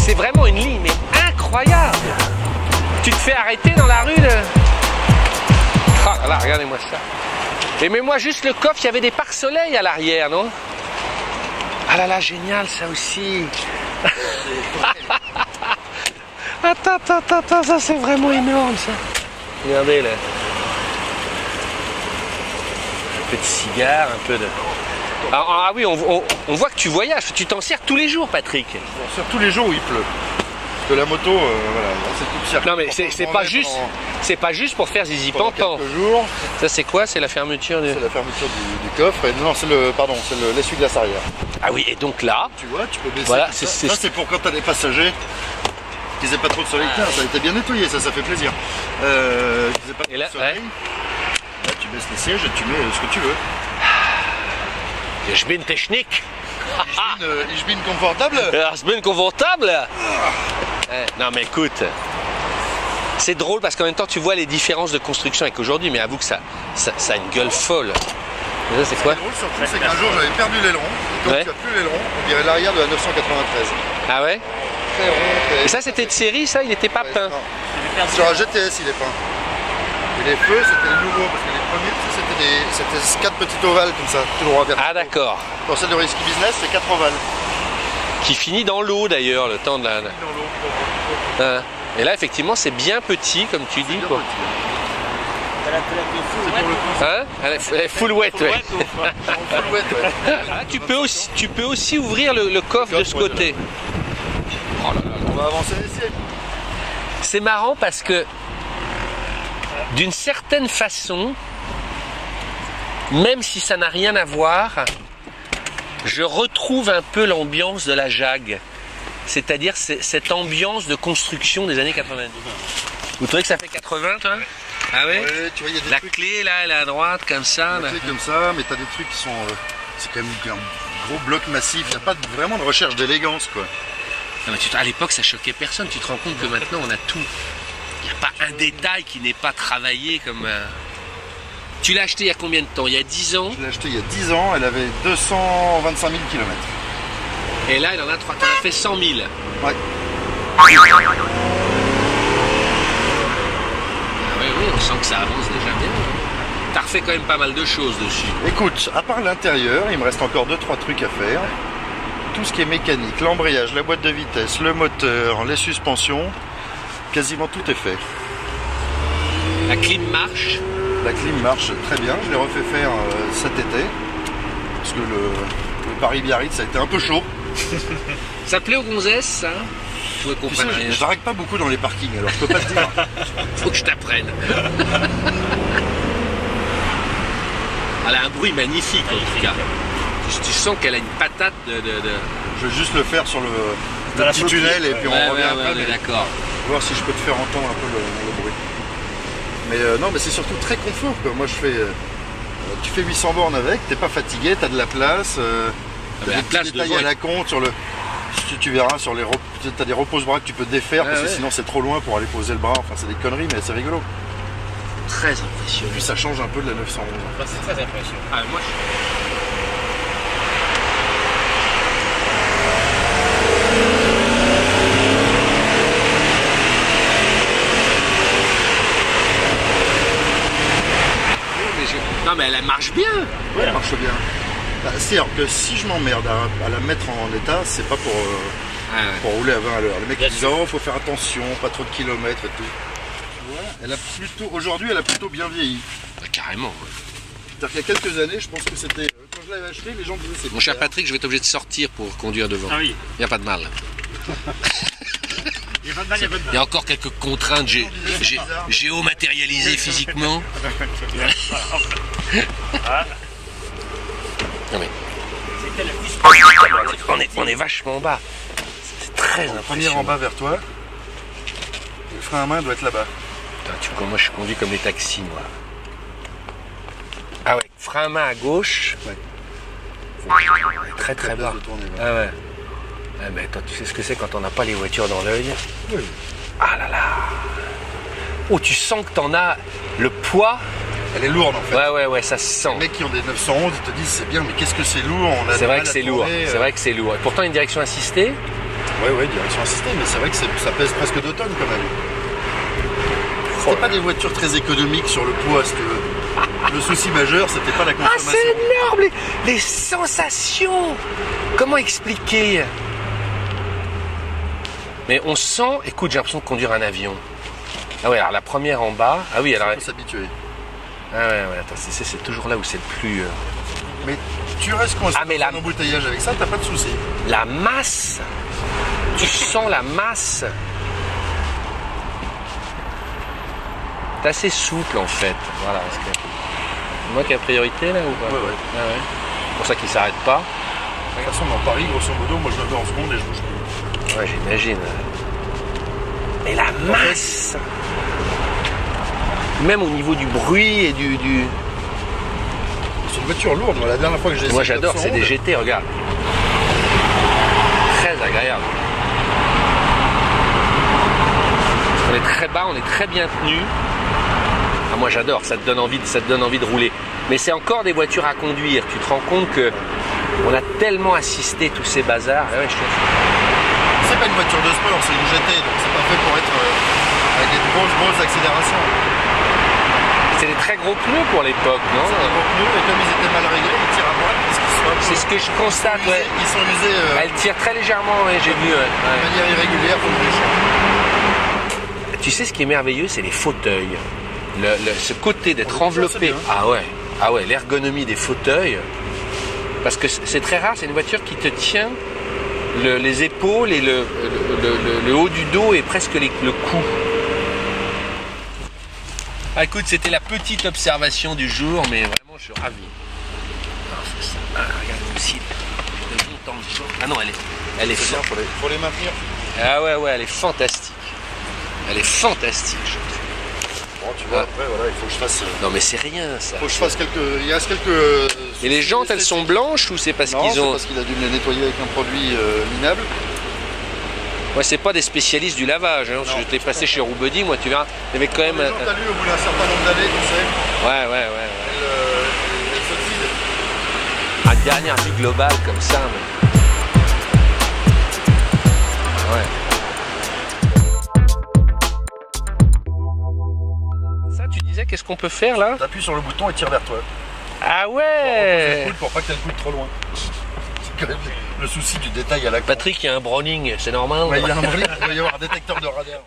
C'est vraiment une ligne, mais incroyable. Tu te fais arrêter dans la rue de... Ah là, regardez-moi ça. Et mais moi juste le coffre, il y avait des pare-soleil à l'arrière, non? Ah là là, génial ça aussi. Attends, ça c'est vraiment énorme ça. Regardez là. Un peu de cigare, un peu de... Ah oui, on voit que tu voyages, tu t'en sers tous les jours, Patrick. Je m'en sers tous les jours où il pleut. Parce que la moto, voilà, c'est tout circuit. Non mais c'est pas juste pour faire zizi pantan. Ça c'est quoi? C'est la fermeture du... C'est la fermeture du coffre. Et non, c'est l'essuie-glace arrière. Ah oui, et donc là... Tu vois, tu peux baisser. Voilà, ça c'est pour quand t'as des passagers qu'ils aient pas trop de soleil. Ça a été bien nettoyé, ça fait plaisir. Qu'ils aient pas trop de soleil. Là, tu baisses les sièges et tu mets ce que tu veux. Ich bin Technik. Ich bin confortable. Ich bin confortable. Non mais écoute, c'est drôle parce qu'en même temps tu vois les différences de construction avec aujourd'hui, mais avoue que ça a une gueule folle. Et ça c'est quoi? Ce qui est drôle surtout, c'est qu'un jour j'avais perdu l'aileron. Et quand tu as plus l'aileron, on dirait l'arrière de la 993. Ah ouais? Très rond. Et ça c'était de série, ça? Il n'était pas peint? Sur la GTS il est peint. Et les feux c'était les nouveaux parce que les premiers c'était 4 petits ovales comme ça, tout droit vers. Ah d'accord. Dans celle de Risky Business c'est 4 ovales. Qui finit dans l'eau d'ailleurs, le temps de la... Et là effectivement c'est bien petit comme tu dis quoi. Hein? Elle est full wet, ouais. Ah, tu peux aussi ouvrir le coffre de ce côté. Oh là là, on va avancer ici. C'est marrant parce que d'une certaine façon, même si ça n'a rien à voir, je retrouve un peu l'ambiance de la Jag. C'est-à-dire cette ambiance de construction des années 90. Vous trouvez que ça fait 80 toi? Ah ouais, tu vois, y a des la trucs... clé là, elle est à droite comme ça. La clé comme ça, mais t'as des trucs qui sont... c'est quand même un gros bloc massif, il n'y a pas vraiment de recherche d'élégance quoi. Non, mais à l'époque ça choquait personne, tu te rends compte que maintenant on a tout. Il n'y a pas un détail qui n'est pas travaillé comme... Tu l'as acheté il y a combien de temps? Il y a 10 ans? Je l'ai acheté il y a 10 ans, elle avait 225 000 km. Et là elle en a 3, t'en as fait 100 000. Ouais. Oui, on sent que ça avance déjà bien. T'as refait quand même pas mal de choses dessus. Écoute, à part l'intérieur, il me reste encore 2-3 trucs à faire. Tout ce qui est mécanique, l'embrayage, la boîte de vitesse, le moteur, les suspensions, quasiment tout est fait. La clim marche? La clim marche très bien, je l'ai refait faire cet été. Parce que le Paris-Biarritz, ça a été un peu chaud. Ça plaît aux gonzesses, ça? Tu sais, je drague pas beaucoup dans les parkings, alors je peux pas te dire. Faut que je t'apprenne. Elle a un bruit magnifique en tout cas. Tu sens qu'elle a une patate de... Je vais juste le faire sur le petit tunnel et puis on revient après. On est d'accord. Voir si je peux te faire entendre un peu le bruit. Mais non, mais c'est surtout très confort quoi. Moi je fais... tu fais 800 bornes avec, t'es pas fatigué, t'as de la place. T'as des petits détails à la con sur le... Tu verras sur les t'as des repose-bras que tu peux défaire parce que sinon c'est trop loin pour aller poser le bras. Enfin c'est des conneries mais c'est rigolo. Très impressionnant. Et puis ça change un peu de la 911. Bah, c'est très impressionnant. Ah, moi Non mais elle marche bien. Oui, elle marche bien. Bah, c'est-à-dire que si je m'emmerde à la mettre en état, c'est pas pour rouler à 20 à l'heure. Les mecs disent oh faut faire attention, pas trop de kilomètres et tout. Elle a plutôt, aujourd'hui elle a plutôt bien vieilli. Bah, carrément. C'est-à-dire qu'il y a quelques années, je pense que c'était... Quand je l'avais acheté, les gens disaient c'est... Mon cher Patrick, je vais être obligé de sortir pour conduire devant. Ah oui. Il n'y a pas de mal. Il y a encore quelques contraintes géomatérialisées physiquement. Non mais... On est vachement bas. C'est très impressionnant. Premier en bas vers toi. Le frein à main doit être là-bas. Moi je conduis comme les taxis moi. Ah ouais, frein à main à gauche. Ouais. Très très bas. Ah ouais. Ah ben toi tu sais ce que c'est quand on n'a pas les voitures dans l'œil. Oui. Ah là là. Oh tu sens que t'en as le poids. Elle est lourde en fait. Ouais, ça se sent. Les mecs qui ont des 911, ils te disent c'est bien, mais qu'est-ce que c'est lourd. C'est vrai que c'est lourd. C'est vrai que c'est lourd. Et pourtant une direction assistée. Ouais, direction assistée, mais c'est vrai que ça pèse presque 2 tonnes quand même. C'était pas des voitures très économiques sur le poids, si tu veux. Le souci majeur, c'était pas la consommation. Ah, c'est énorme, les sensations. Comment expliquer? Mais on sent, écoute, j'ai l'impression de conduire un avion. Ah ouais, alors la première en bas. Ah oui, alors. Il faut s'habituer. Ah ouais, attends, c'est toujours là où c'est le plus. Mais tu restes coincé dans un embouteillage avec ça, t'as pas de souci. La masse. Tu sens la masse. C'est assez souple en fait. Voilà. C'est moi qui ai la priorité là ou pas? Ouais. Ah ouais. C'est pour ça qu'il s'arrête pas. De toute façon, dans Paris, grosso modo, moi je me mets en seconde et je bouge plus. Ouais, j'imagine. Mais la masse. Même au niveau du bruit et du... C'est une voiture lourde. Moi, la dernière fois que j'ai essayé. Moi j'adore, c'est des GT, regarde. Très agréable. On est très bas, on est très bien tenu. Ah, moi j'adore, ça te donne envie de rouler. Mais c'est encore des voitures à conduire. Tu te rends compte que on a tellement assisté tous ces bazars. Ah ouais, c'est pas une voiture de sport, c'est une GT, donc c'est pas fait pour être avec des grosses accélérations. C'est des très gros pneus pour l'époque, non? C'est des gros pneus, et comme ils étaient mal réglés, ils tirent à droite parce qu'ils sont un peu... C'est ce que je constate, ouais. Ils sont usés... Elle tire très légèrement, ouais, j'ai vu. Ouais. De manière irrégulière, faut les changer. Tu sais ce qui est merveilleux, c'est les fauteuils. Ce côté d'être enveloppé. Ah ouais, l'ergonomie des fauteuils. Parce que c'est très rare, c'est une voiture qui te tient les épaules et le haut du dos et presque le cou. Ah, écoute, c'était la petite observation du jour, mais vraiment je suis ravi. Regarde aussi. Ah non, elle est bien pour les maintenir. Ah ouais, elle est fantastique. Elle est fantastique, je trouve. Bon, tu vois, après, voilà, il faut que je fasse... Non, mais c'est rien, ça. Il faut que je fasse il reste quelques... Et les jantes, elles sont blanches ou c'est parce qu'ils ont... Non, c'est parce qu'il a dû me les nettoyer avec un produit minable. Ouais, c'est pas des spécialistes du lavage. Hein. Je t'ai passé chez Roubedi, moi, tu verras. Il y avait quand même... Les jantes, t'as lu au bout d'un certain nombre d'années, tu sais. Ouais. Elles s'oxydent. Une dernière vue globale comme ça, mais... Ouais. Ça, tu disais, qu'est-ce qu'on peut faire là? T'appuies sur le bouton et tire vers toi. Ah ouais! Pour pas qu'elle coule trop loin. C'est quand même le souci du détail à la con. Patrick, il y a un Browning, c'est normal? Ouais, il y a un Browning, il doit y avoir un détecteur de radar.